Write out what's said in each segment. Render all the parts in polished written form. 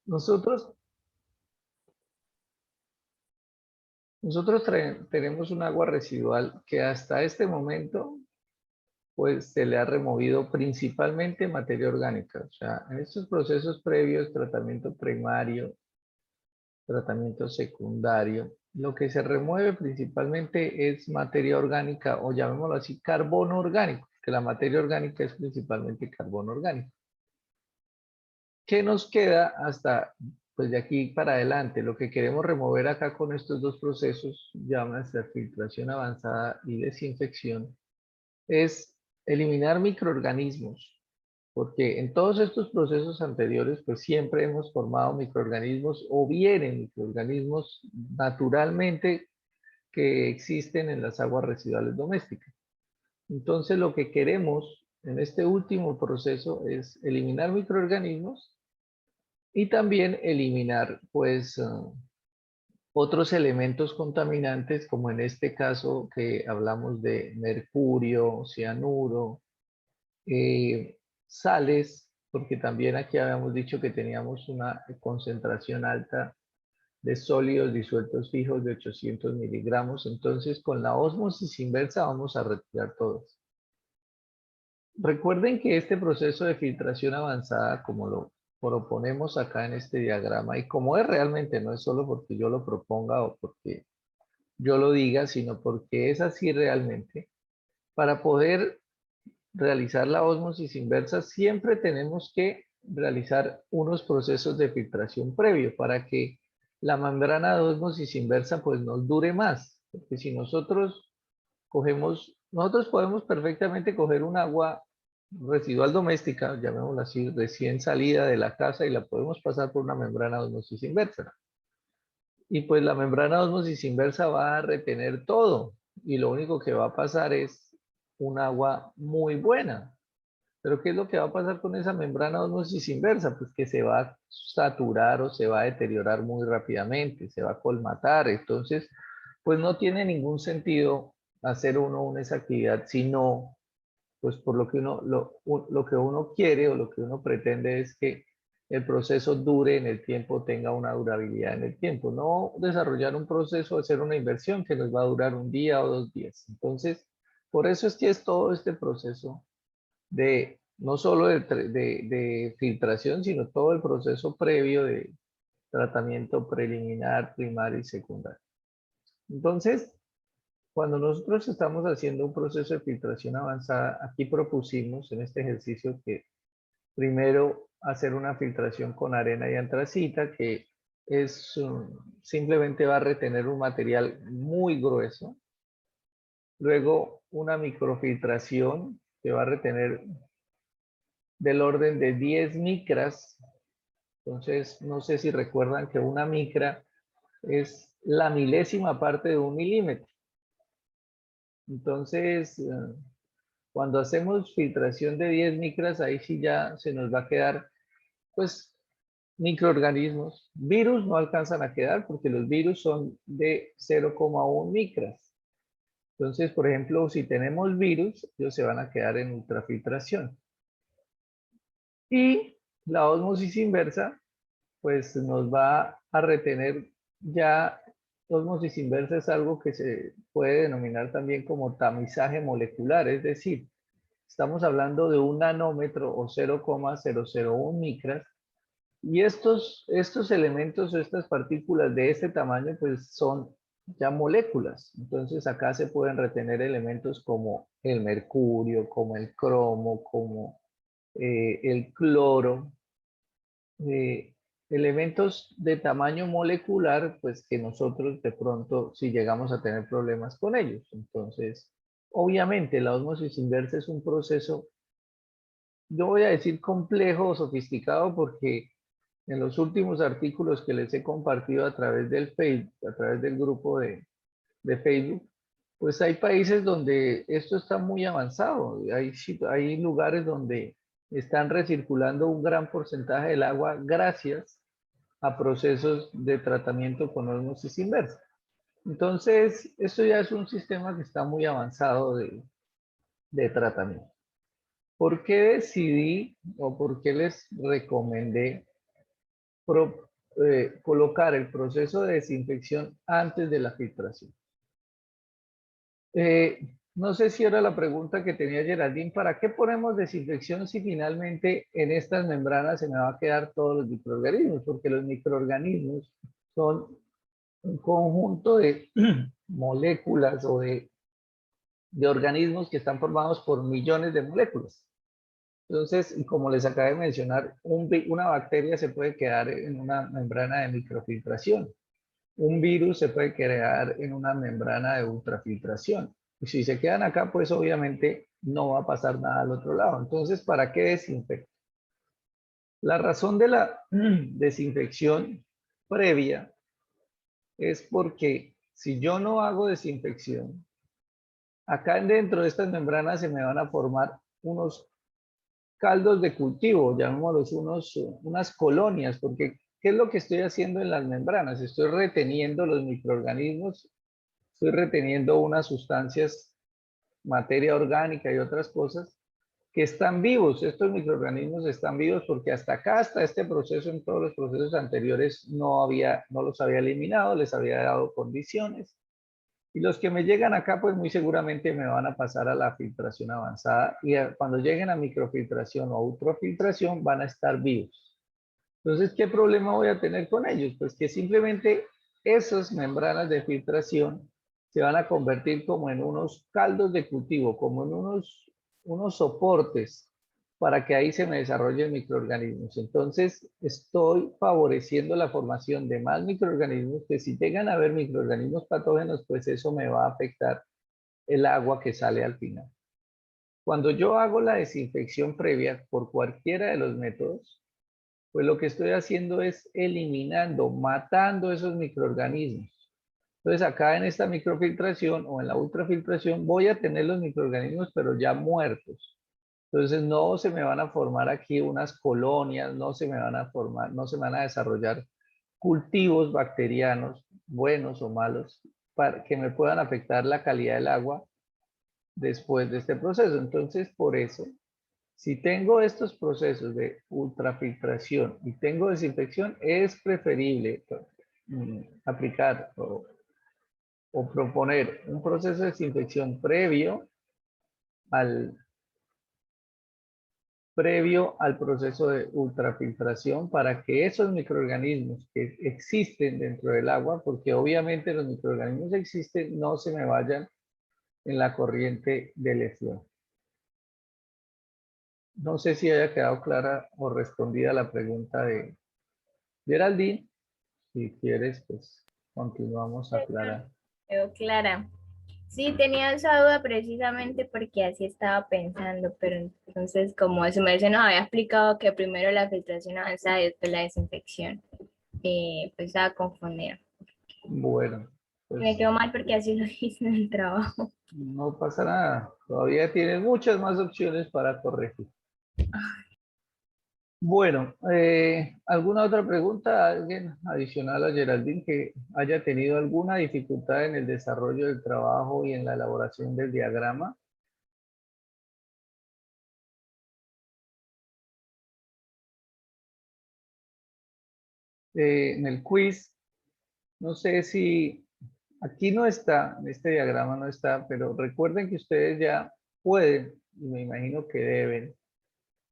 Nosotros, tenemos un agua residual que hasta este momento pues se le ha removido principalmente materia orgánica. O sea, en estos procesos previos, tratamiento primario, tratamiento secundario, lo que se remueve principalmente es materia orgánica o llamémoslo así, carbono orgánico, que la materia orgánica es principalmente carbono orgánico. ¿Qué nos queda hasta pues de aquí para adelante? Lo que queremos remover acá con estos dos procesos, llámase filtración avanzada y desinfección, es eliminar microorganismos, porque en todos estos procesos anteriores, pues siempre hemos formado microorganismos o vienen microorganismos naturalmente que existen en las aguas residuales domésticas. Entonces, lo que queremos en este último proceso es eliminar microorganismos y también eliminar, pues, otros elementos contaminantes, como en este caso que hablamos de mercurio, cianuro, sales, porque también aquí habíamos dicho que teníamos una concentración alta de sólidos disueltos fijos de 800 miligramos, entonces con la ósmosis inversa vamos a retirar todos. Recuerden que este proceso de filtración avanzada, como lo proponemos acá en este diagrama, y como es realmente, no es solo porque yo lo proponga o porque yo lo diga, sino porque es así realmente, para poder realizar la ósmosis inversa, siempre tenemos que realizar unos procesos de filtración previo para que la membrana de ósmosis inversa pues nos dure más. Porque si nosotros podemos perfectamente coger un agua residual doméstica, llamémosla así, recién salida de la casa y la podemos pasar por una membrana de ósmosis inversa. Y pues la membrana de ósmosis inversa va a retener todo y lo único que va a pasar es un agua muy buena. Pero ¿qué es lo que va a pasar con esa membrana de ósmosis inversa? Pues que se va a saturar o se va a deteriorar muy rápidamente, se va a colmatar. Entonces, pues no tiene ningún sentido hacer uno esa actividad, sino, pues por lo que lo que uno quiere o lo que uno pretende es que el proceso dure en el tiempo, tenga una durabilidad en el tiempo, no desarrollar un proceso, hacer una inversión que nos va a durar un día o 2 días. Entonces, por eso es que es todo este proceso de no solo de filtración, sino todo el proceso previo de tratamiento preliminar, primario y secundario. Entonces, cuando nosotros estamos haciendo un proceso de filtración avanzada, aquí propusimos en este ejercicio que primero hacer una filtración con arena y antracita, que es simplemente va a retener un material muy grueso. Luego una microfiltración que va a retener del orden de 10 micras. Entonces, no sé si recuerdan que una micra es la milésima parte de un milímetro. Entonces, cuando hacemos filtración de 10 micras, ahí sí ya se nos va a quedar, pues, microorganismos. Virus no alcanzan a quedar porque los virus son de 0,1 micras. Entonces, por ejemplo, si tenemos virus, ellos se van a quedar en ultrafiltración. Y la ósmosis inversa pues nos va a retener ya. Ósmosis inversa es algo que se puede denominar también como tamizaje molecular, es decir, estamos hablando de un nanómetro o 0,001 micras, y estos elementos, estas partículas de este tamaño, pues son ya moléculas. Entonces acá se pueden retener elementos como el mercurio, como el cromo, como el cloro, eh, elementos de tamaño molecular, pues que nosotros de pronto si llegamos a tener problemas con ellos. Entonces, obviamente la ósmosis inversa es un proceso, yo voy a decir complejo o sofisticado, porque en los últimos artículos que les he compartido a través del Facebook, a través del grupo de Facebook, pues hay países donde esto está muy avanzado. Hay lugares donde están recirculando un gran porcentaje del agua gracias a procesos de tratamiento con ósmosis inversa. Entonces, esto ya es un sistema que está muy avanzado de tratamiento. ¿Por qué decidí o por qué les recomendé colocar el proceso de desinfección antes de la filtración. No sé si era la pregunta que tenía Geraldine, ¿para qué ponemos desinfección si finalmente en estas membranas se me va a quedar todos los microorganismos? Porque los microorganismos son un conjunto de moléculas o de organismos que están formados por millones de moléculas. Entonces, como les acabé de mencionar, una bacteria se puede quedar en una membrana de microfiltración. Un virus se puede quedar en una membrana de ultrafiltración. Y si se quedan acá, pues obviamente no va a pasar nada al otro lado. Entonces, ¿para qué desinfectar? La razón de la desinfección previa es porque si yo no hago desinfección, acá dentro de estas membranas se me van a formar unos caldos de cultivo, llamémoslos unas colonias, porque ¿qué es lo que estoy haciendo en las membranas? Estoy reteniendo los microorganismos, estoy reteniendo unas sustancias, materia orgánica y otras cosas que están vivos. Estos microorganismos están vivos porque hasta acá, hasta este proceso, en todos los procesos anteriores, no los había eliminado, les había dado condiciones. Y los que me llegan acá, pues muy seguramente me van a pasar a la filtración avanzada y cuando lleguen a microfiltración o a ultrafiltración van a estar vivos. Entonces, ¿qué problema voy a tener con ellos? Pues que simplemente esas membranas de filtración se van a convertir como en unos caldos de cultivo, como en unos soportes para que ahí se me desarrollen microorganismos. Entonces, estoy favoreciendo la formación de más microorganismos que si llegan a haber microorganismos patógenos, pues eso me va a afectar el agua que sale al final. Cuando yo hago la desinfección previa por cualquiera de los métodos, pues lo que estoy haciendo es eliminando, matando esos microorganismos. Entonces acá en esta microfiltración o en la ultrafiltración voy a tener los microorganismos pero ya muertos. Entonces no se me van a formar aquí unas colonias, no se me van a formar, no se van a desarrollar cultivos bacterianos, buenos o malos, para que me puedan afectar la calidad del agua después de este proceso. Entonces por eso, si tengo estos procesos de ultrafiltración y tengo desinfección, es preferible aplicar o proponer un proceso de desinfección al, previo al proceso de ultrafiltración para que esos microorganismos que existen dentro del agua, porque obviamente los microorganismos existen, no se me vayan en la corriente de lesión. No sé si haya quedado clara o respondida la pregunta de Geraldine. Si quieres, pues continuamos a aclarar. Quedó clara. Sí, tenía esa duda precisamente porque así estaba pensando, pero entonces como su merced nos había explicado que primero la filtración avanzada y después la desinfección, pues estaba confundida. Bueno, Me pues quedó mal porque así lo hice en el trabajo. no pasa nada. Todavía tienes muchas más opciones para corregir. Bueno, ¿alguna otra pregunta? ¿Alguien adicional a Geraldine que haya tenido alguna dificultad en el desarrollo del trabajo y en la elaboración del diagrama? En el quiz, no sé si aquí no está, en este diagrama no está, pero recuerden que ustedes ya pueden, y me imagino que deben,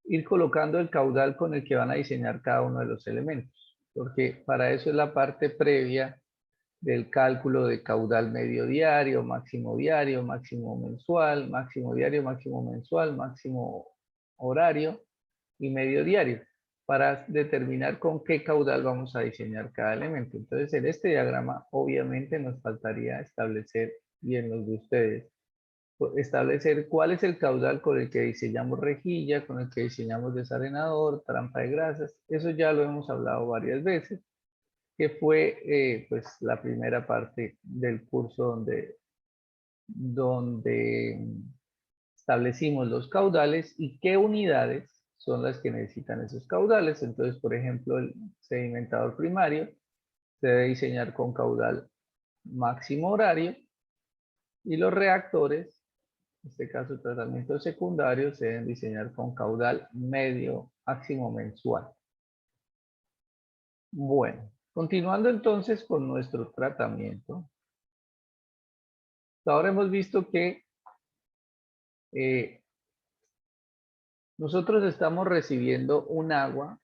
ir colocando el caudal con el que van a diseñar cada uno de los elementos, porque para eso es la parte previa del cálculo de caudal medio diario, máximo mensual, máximo diario, máximo mensual, máximo horario y medio diario, para determinar con qué caudal vamos a diseñar cada elemento. Entonces, en este diagrama, obviamente nos faltaría establecer, y en los de ustedes, establecer cuál es el caudal con el que diseñamos rejilla, con el que diseñamos desarenador, trampa de grasas. Eso ya lo hemos hablado varias veces, que fue pues la primera parte del curso donde establecimos los caudales y qué unidades son las que necesitan esos caudales. Entonces, por ejemplo, el sedimentador primario se debe diseñar con caudal máximo horario y los reactores, en este caso tratamientos secundarios, se deben diseñar con caudal medio máximo mensual. Bueno, continuando entonces con nuestro tratamiento. Ahora hemos visto que nosotros estamos recibiendo un agua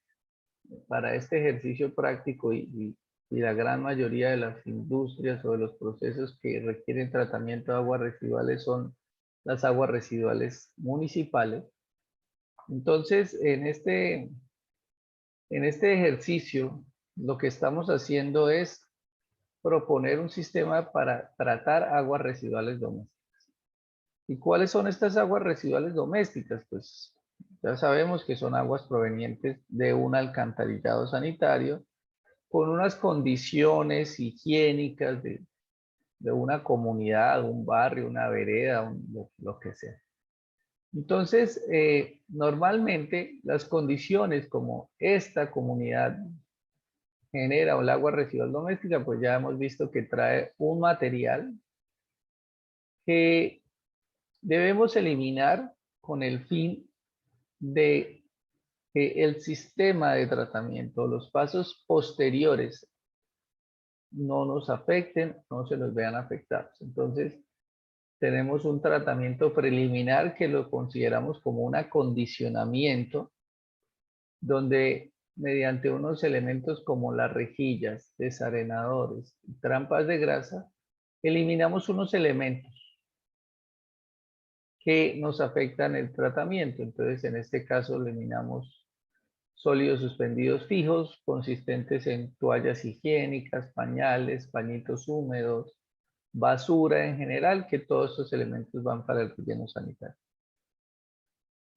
para este ejercicio práctico y la gran mayoría de las industrias o de los procesos que requieren tratamiento de aguas residuales son las aguas residuales municipales. Entonces, en este ejercicio, lo que estamos haciendo es proponer un sistema para tratar aguas residuales domésticas. ¿Y cuáles son estas aguas residuales domésticas? Pues ya sabemos que son aguas provenientes de un alcantarillado sanitario con unas condiciones higiénicas de una comunidad, un barrio, una vereda, lo que sea. Entonces, normalmente las condiciones como esta comunidad genera el agua residual doméstica, pues ya hemos visto que trae un material que debemos eliminar con el fin de que el sistema de tratamiento, los pasos posteriores no nos afecten, no se nos vean afectados. Entonces, tenemos un tratamiento preliminar que lo consideramos como un acondicionamiento, donde mediante unos elementos como las rejillas, desarenadores, trampas de grasa, eliminamos unos elementos que nos afectan el tratamiento. Entonces, en este caso, eliminamos sólidos suspendidos fijos, consistentes en toallas higiénicas, pañales, pañitos húmedos, basura en general, que todos estos elementos van para el relleno sanitario.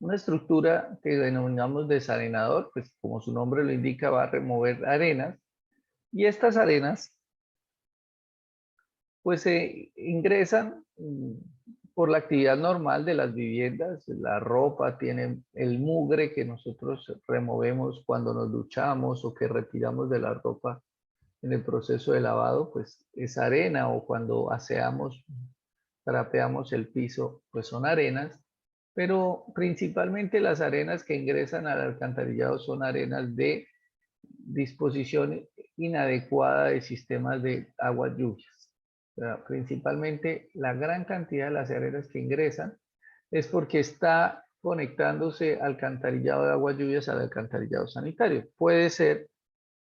Una estructura que denominamos desarenador, pues como su nombre lo indica, va a remover arenas, y estas arenas pues se ingresan por la actividad normal de las viviendas. La ropa tiene el mugre que nosotros removemos cuando nos duchamos o que retiramos de la ropa en el proceso de lavado, pues es arena, o cuando aseamos, trapeamos el piso, pues son arenas, pero principalmente las arenas que ingresan al alcantarillado son arenas de disposición inadecuada de sistemas de aguas lluvias. O sea, principalmente la gran cantidad de las arenas que ingresan es porque está conectándose alcantarillado de aguas lluvias al alcantarillado sanitario. Puede ser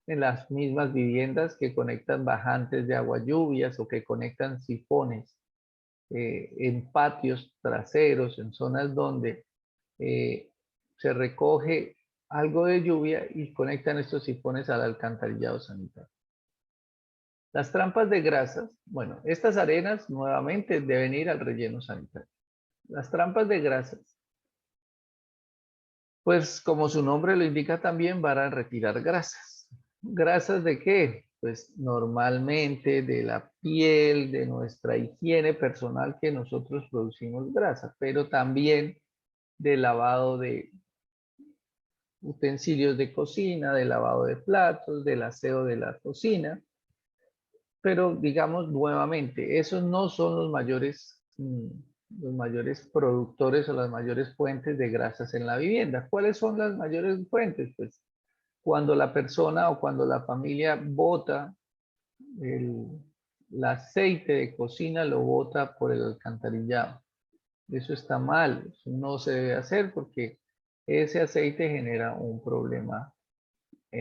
en las mismas viviendas que conectan bajantes de aguas lluvias o que conectan sifones en patios traseros, en zonas donde se recoge algo de lluvia y conectan estos sifones al alcantarillado sanitario. Las trampas de grasas, bueno, estas arenas nuevamente deben ir al relleno sanitario. Las trampas de grasas, pues como su nombre lo indica también, van a retirar grasas. ¿Grasas de qué? Pues normalmente de la piel, de nuestra higiene personal, que nosotros producimos grasa, pero también de lavado de utensilios de cocina, de lavado de platos, del aseo de la cocina. Pero digamos nuevamente, esos no son los mayores productores o las mayores fuentes de grasas en la vivienda. ¿Cuáles son las mayores fuentes? Pues cuando la persona o cuando la familia bota el aceite de cocina, lo bota por el alcantarillado. Eso está mal, eso no se debe hacer porque ese aceite genera un problema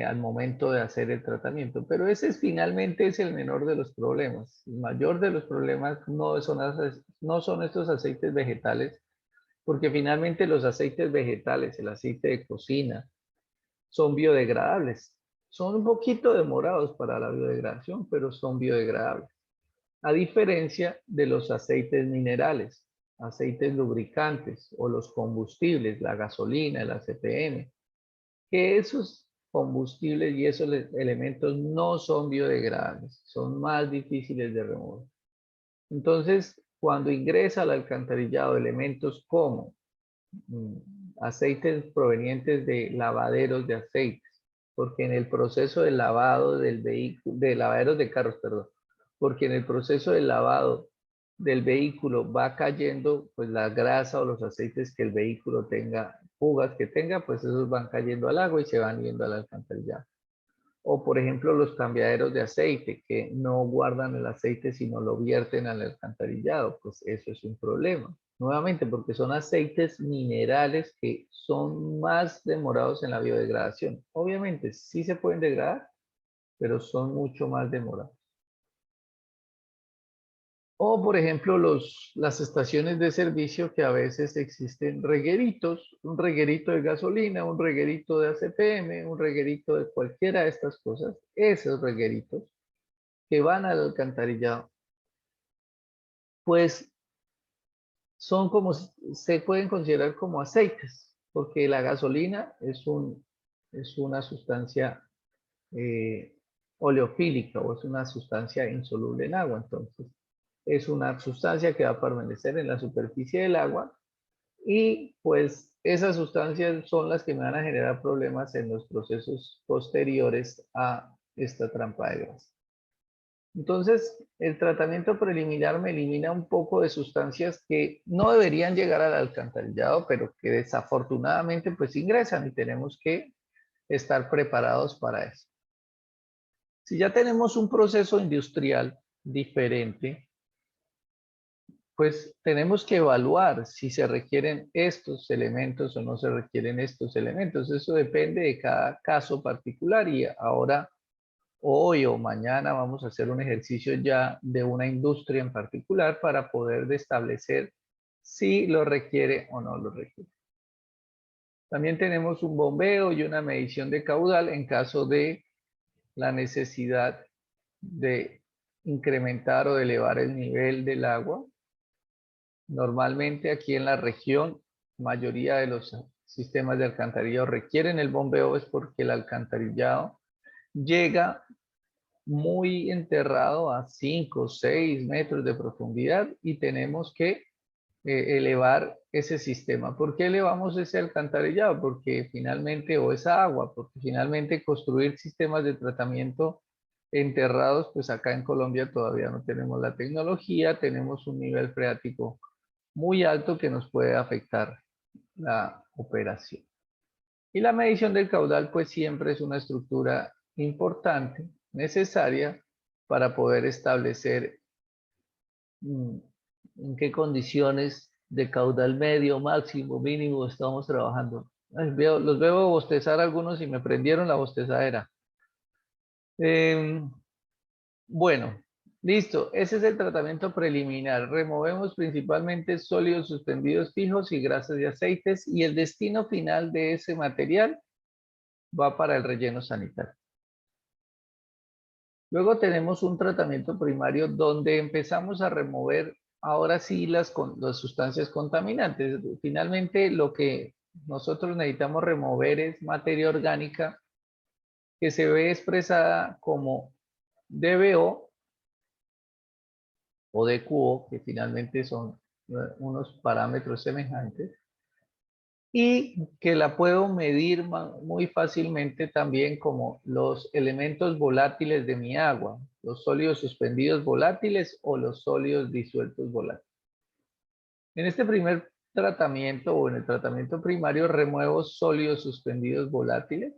al momento de hacer el tratamiento. Pero ese finalmente es el menor de los problemas. El mayor de los problemas no son estos aceites vegetales, porque finalmente los aceites vegetales, el aceite de cocina, son biodegradables. Son un poquito demorados para la biodegradación, pero son biodegradables. A diferencia de los aceites minerales, aceites lubricantes o los combustibles, la gasolina, el ACPM, que esos combustibles y esos elementos no son biodegradables, son más difíciles de remover. Entonces, cuando ingresa al alcantarillado elementos como aceites provenientes de lavaderos de aceites, porque en el proceso de lavado del vehículo, de lavaderos de carros, perdón, porque en el proceso de lavado del vehículo va cayendo pues la grasa o los aceites que el vehículo tenga, fugas que tenga, pues esos van cayendo al agua y se van yendo al alcantarillado. O por ejemplo los cambiaderos de aceite que no guardan el aceite sino lo vierten al alcantarillado, pues eso es un problema. Nuevamente porque son aceites minerales que son más demorados en la biodegradación. Obviamente sí se pueden degradar, pero son mucho más demorados. O, por ejemplo, las estaciones de servicio que a veces existen regueritos, un reguerito de gasolina, un reguerito de ACPM, un reguerito de cualquiera de estas cosas, esos regueritos que van al alcantarillado, pues son como, se pueden considerar como aceites, porque la gasolina es una sustancia oleofílica o es una sustancia insoluble en agua, entonces es una sustancia que va a permanecer en la superficie del agua y pues esas sustancias son las que me van a generar problemas en los procesos posteriores a esta trampa de grasa. Entonces, el tratamiento preliminar me elimina un poco de sustancias que no deberían llegar al alcantarillado, pero que desafortunadamente pues ingresan y tenemos que estar preparados para eso. Si ya tenemos un proceso industrial diferente, pues tenemos que evaluar si se requieren estos elementos o no se requieren estos elementos. Eso depende de cada caso particular y ahora, hoy o mañana vamos a hacer un ejercicio ya de una industria en particular para poder establecer si lo requiere o no lo requiere. También tenemos un bombeo y una medición de caudal en caso de la necesidad de incrementar o de elevar el nivel del agua. Normalmente aquí en la región, mayoría de los sistemas de alcantarillado requieren el bombeo, es porque el alcantarillado llega muy enterrado a 5 o 6 metros de profundidad y tenemos que elevar ese sistema. ¿Por qué elevamos ese alcantarillado? Porque finalmente, o esa agua, porque finalmente construir sistemas de tratamiento enterrados, pues acá en Colombia todavía no tenemos la tecnología, tenemos un nivel freático muy alto que nos puede afectar la operación. Y la medición del caudal pues siempre es una estructura importante, necesaria para poder establecer en qué condiciones de caudal medio, máximo, mínimo estamos trabajando. Los veo bostezar algunos y me prendieron la bostezadera. Bueno, listo. Ese es el tratamiento preliminar. Removemos principalmente sólidos suspendidos fijos y grasas y aceites y el destino final de ese material va para el relleno sanitario. Luego tenemos un tratamiento primario donde empezamos a remover ahora sí las sustancias contaminantes. Finalmente lo que nosotros necesitamos remover es materia orgánica que se ve expresada como DBO o DQO, que finalmente son unos parámetros semejantes, y que la puedo medir muy fácilmente también como los elementos volátiles de mi agua, los sólidos suspendidos volátiles o los sólidos disueltos volátiles. En este primer tratamiento o en el tratamiento primario remuevo sólidos suspendidos volátiles,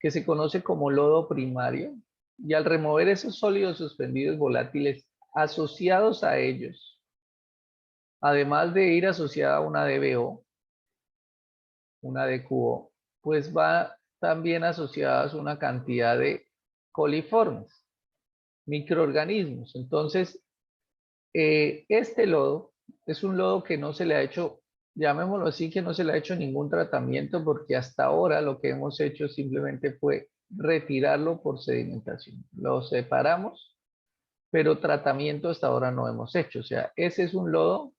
que se conoce como lodo primario, y al remover esos sólidos suspendidos volátiles asociados a ellos, además de ir asociada a una DBO, una DQO, pues va también asociadas una cantidad de coliformes, microorganismos. Entonces, este lodo es un lodo que no se le ha hecho, llamémoslo así, que no se le ha hecho ningún tratamiento porque hasta ahora lo que hemos hecho simplemente fue retirarlo por sedimentación. Lo separamos, pero tratamiento hasta ahora no hemos hecho. O sea, ese es un lodo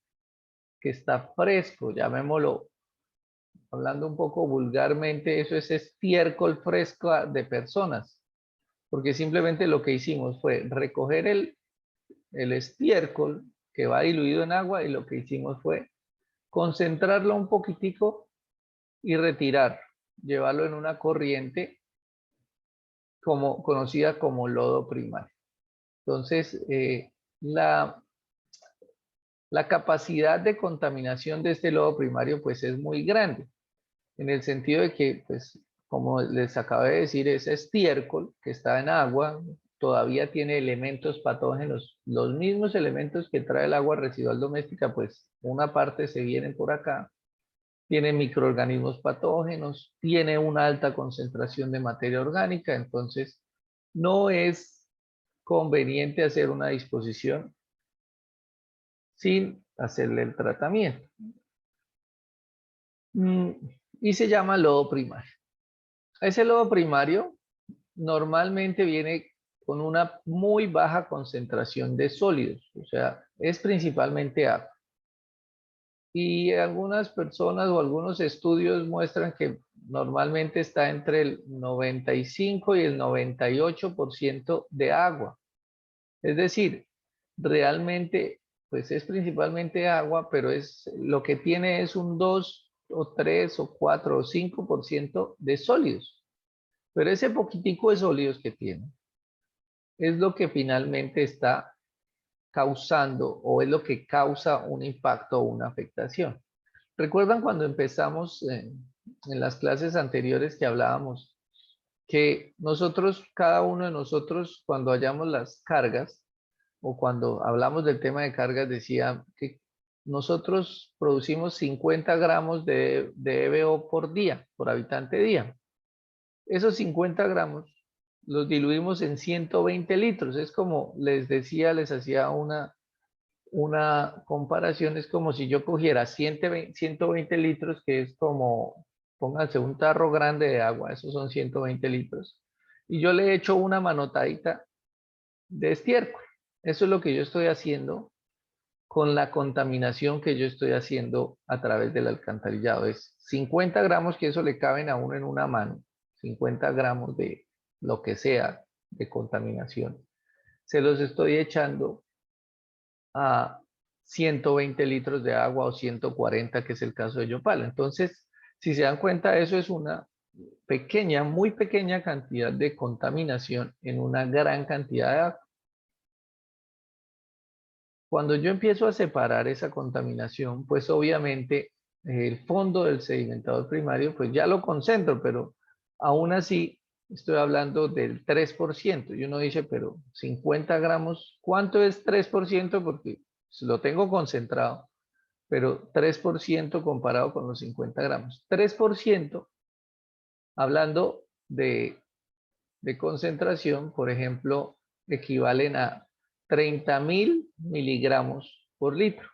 que está fresco, llamémoslo, hablando un poco vulgarmente, eso es estiércol fresco de personas, porque simplemente lo que hicimos fue recoger el estiércol que va diluido en agua y lo que hicimos fue concentrarlo un poquitico y retirar, llevarlo en una corriente conocida como lodo primario. Entonces, la capacidad de contaminación de este lodo primario pues es muy grande, en el sentido de que pues como les acabé de decir, ese estiércol que está en agua todavía tiene elementos patógenos, los mismos elementos que trae el agua residual doméstica, pues una parte se vienen por acá, tiene microorganismos patógenos, tiene una alta concentración de materia orgánica, entonces no es conveniente hacer una disposición sin hacerle el tratamiento. Y se llama lodo primario. Ese lodo primario normalmente viene con una muy baja concentración de sólidos, o sea, es principalmente agua. Y algunas personas o algunos estudios muestran que normalmente está entre el 95 y el 98% de agua. Es decir, realmente pues es principalmente agua, pero es lo que tiene es un 2 o 3 o 4 o 5% de sólidos. Pero ese poquitico de sólidos que tiene es lo que finalmente está causando o es lo que causa un impacto o una afectación. ¿Recuerdan cuando empezamos en las clases anteriores que hablábamos que nosotros, cada uno de nosotros, cuando hallamos las cargas o cuando hablamos del tema de cargas, decía que nosotros producimos 50 gramos de EBO por día, por habitante día? Esos 50 gramos los diluimos en 120 litros. Es como les decía, les hacía una comparación, es como si yo cogiera 120 litros, que es como, pónganse un tarro grande de agua, esos son 120 litros, y yo le echo una manotadita de estiércol. Eso es lo que yo estoy haciendo con la contaminación que yo estoy haciendo a través del alcantarillado. Es 50 gramos que eso le caben a uno en una mano, 50 gramos de lo que sea de contaminación. Se los estoy echando a 120 litros de agua o 140, que es el caso de Yopal. Entonces, si se dan cuenta, eso es una pequeña, muy pequeña cantidad de contaminación en una gran cantidad de agua. Cuando yo empiezo a separar esa contaminación, pues obviamente el fondo del sedimentador primario, pues ya lo concentro, pero aún así estoy hablando del 3%. Y uno dice, pero 50 gramos, ¿cuánto es 3%? Porque lo tengo concentrado, pero 3% comparado con los 50 gramos. 3%, hablando de concentración, por ejemplo, equivalen a 30.000 miligramos por litro.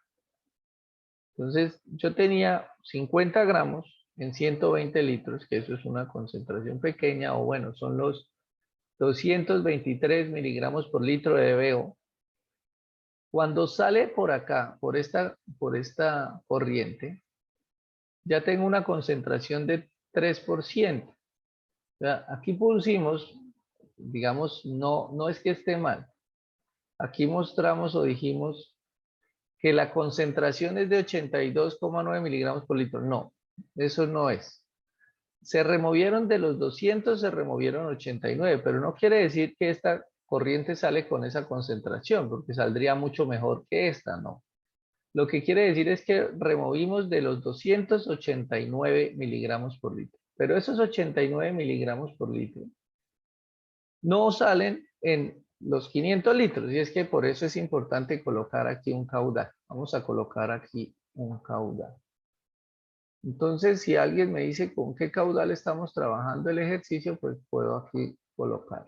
Entonces, yo tenía 50 gramos en 120 litros, que eso es una concentración pequeña, o bueno, son los 223 miligramos por litro de BO. Cuando sale por acá, por esta corriente, ya tengo una concentración de 3%. O sea, aquí pusimos, digamos, no es que esté mal. Aquí mostramos o dijimos que la concentración es de 82,9 miligramos por litro. No, eso no es. Se removieron de los 200, se removieron 89, pero no quiere decir que esta corriente sale con esa concentración, porque saldría mucho mejor que esta, ¿no? Lo que quiere decir es que removimos de los 289 miligramos por litro, pero esos 89 miligramos por litro no salen en los 500 litros, y es que por eso es importante colocar aquí un caudal. Vamos a colocar aquí un caudal. Entonces, si alguien me dice con qué caudal estamos trabajando el ejercicio, pues puedo aquí colocar.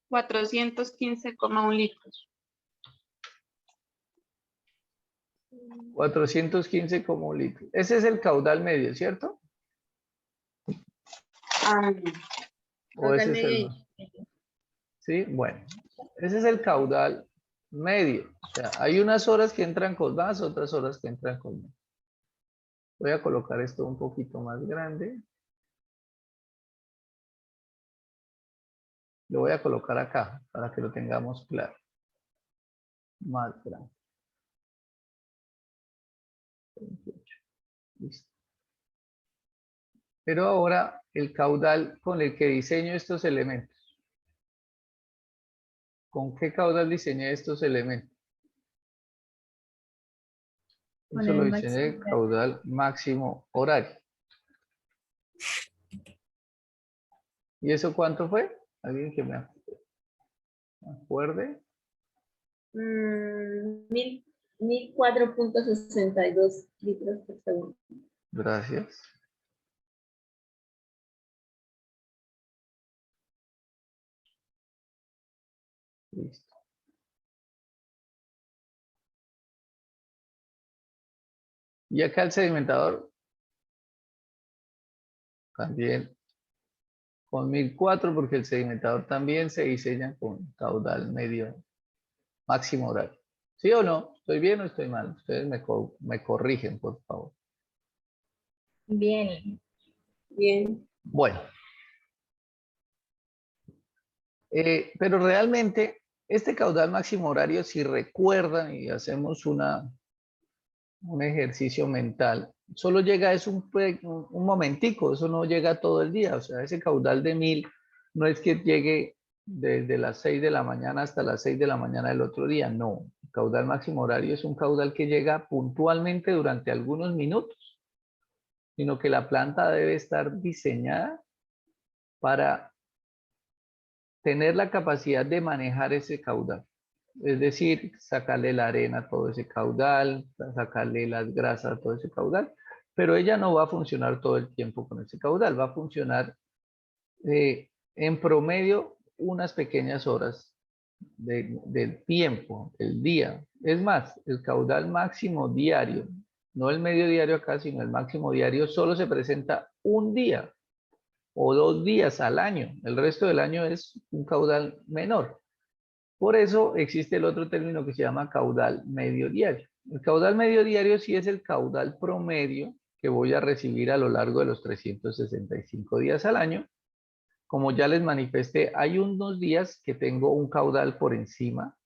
$415,1 litros. 415 como litro. Ese es el caudal medio, ¿cierto? ¿O ese es el más? Sí, bueno. Ese es el caudal medio. O sea, hay unas horas que entran con más, otras horas que entran con menos. Voy a colocar esto un poquito más grande. Lo voy a colocar acá para que lo tengamos claro. Más grande. 28. Listo. Pero ahora el caudal con el que diseño estos elementos. ¿Con qué caudal diseñé estos elementos? Con Eso lo el dice máximo. el caudal máximo horario. ¿Y eso cuánto fue? ¿Alguien que me acuerde? 1004.62 litros por segundo. Gracias. Listo. Y acá el sedimentador también con 1004 porque el sedimentador también se diseña con caudal medio máximo horario. ¿Sí o no? ¿Estoy bien o estoy mal? Ustedes me corrigen, por favor. Bien. Bien. Bueno. Pero realmente este caudal máximo horario, si recuerdan y hacemos un ejercicio mental, solo llega es un momentico, eso no llega todo el día. O sea, ese caudal de 1000 no es que llegue desde las 6 de la mañana hasta las 6 de la mañana del otro día, no. El caudal máximo horario es un caudal que llega puntualmente durante algunos minutos, sino que la planta debe estar diseñada para tener la capacidad de manejar ese caudal. Es decir, sacarle la arena a todo ese caudal, sacarle las grasas a todo ese caudal, pero ella no va a funcionar todo el tiempo con ese caudal, va a funcionar en promedio unas pequeñas horas del tiempo, del día. Es más, el caudal máximo diario, no el medio diario acá, sino el máximo diario, solo se presenta un día o 2 días al año. El resto del año es un caudal menor. Por eso existe el otro término que se llama caudal medio diario. El caudal medio diario sí es el caudal promedio que voy a recibir a lo largo de los 365 días al año. Como ya les manifesté, hay unos días que tengo un caudal por encima,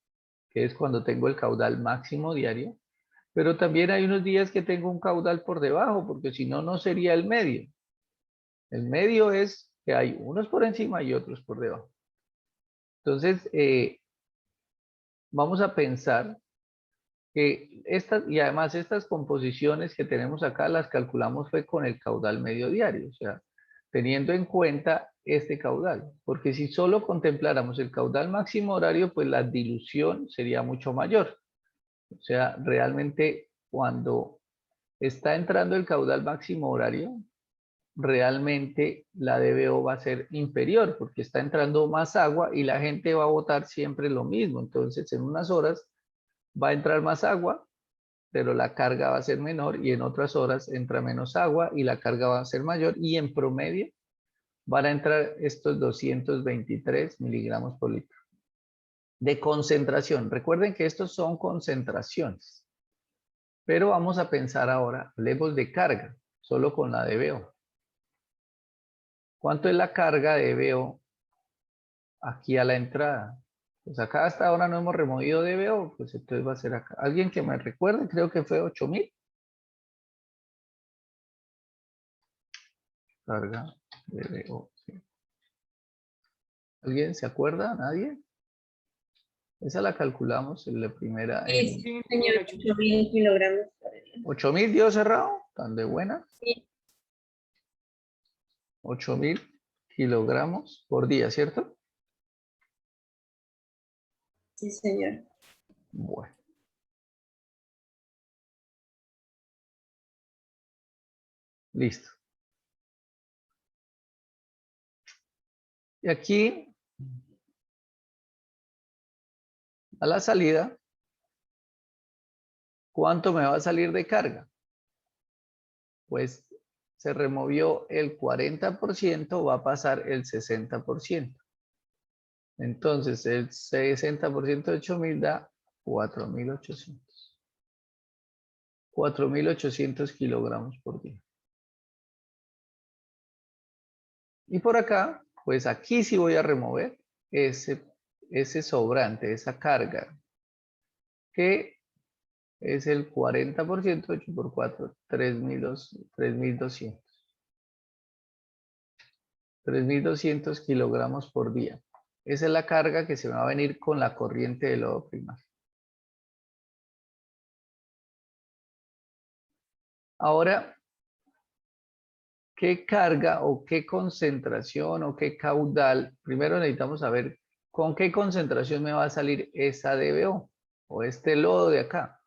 que es cuando tengo el caudal máximo diario, pero también hay unos días que tengo un caudal por debajo, porque si no, no sería el medio. El medio es que hay unos por encima y otros por debajo. Entonces, vamos a pensar que estas, y además estas composiciones que tenemos acá las calculamos fue con el caudal medio diario, o sea, teniendo en cuenta este caudal, porque si solo contempláramos el caudal máximo horario, pues la dilución sería mucho mayor. O sea, realmente cuando está entrando el caudal máximo horario, realmente la DBO va a ser inferior porque está entrando más agua y la gente va a botar siempre lo mismo. Entonces, en unas horas va a entrar más agua, pero la carga va a ser menor y en otras horas entra menos agua y la carga va a ser mayor y en promedio van a entrar estos 223 miligramos por litro de concentración. Recuerden que estos son concentraciones, pero vamos a pensar ahora, hablemos de carga, solo con la DBO. ¿Cuánto es la carga de DBO aquí a la entrada? Pues acá hasta ahora no hemos removido DBO, pues entonces va a ser acá. ¿Alguien que me recuerde? Creo que fue 8000. Carga DBO. Sí. ¿Alguien se acuerda? ¿Nadie? Esa la calculamos en la primera. Sí, Sí, señor, 8.000 kilogramos por día. 8000 dio cerrado, tan de buena. Sí, 8000 kilogramos por día, ¿cierto? sí, señor. Bueno. Listo. Y aquí, a la salida, ¿cuánto me va a salir de carga? Pues se removió el 40%, va a pasar el 60%. Entonces, el 60% de 8000 da 4800. 4800 kilogramos por día. Y por acá, pues aquí sí voy a remover ese sobrante, esa carga, que es el 40%, 8 por 4, 3200. 3200 kilogramos por día. Esa es la carga que se va a venir con la corriente de lodo primario. Ahora, ¿qué carga o qué concentración o qué caudal? Primero necesitamos saber con qué concentración me va a salir esa DBO o este lodo de acá.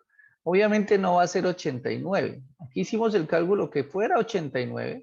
Obviamente no va a ser 89. Aquí hicimos el cálculo que fuera 89,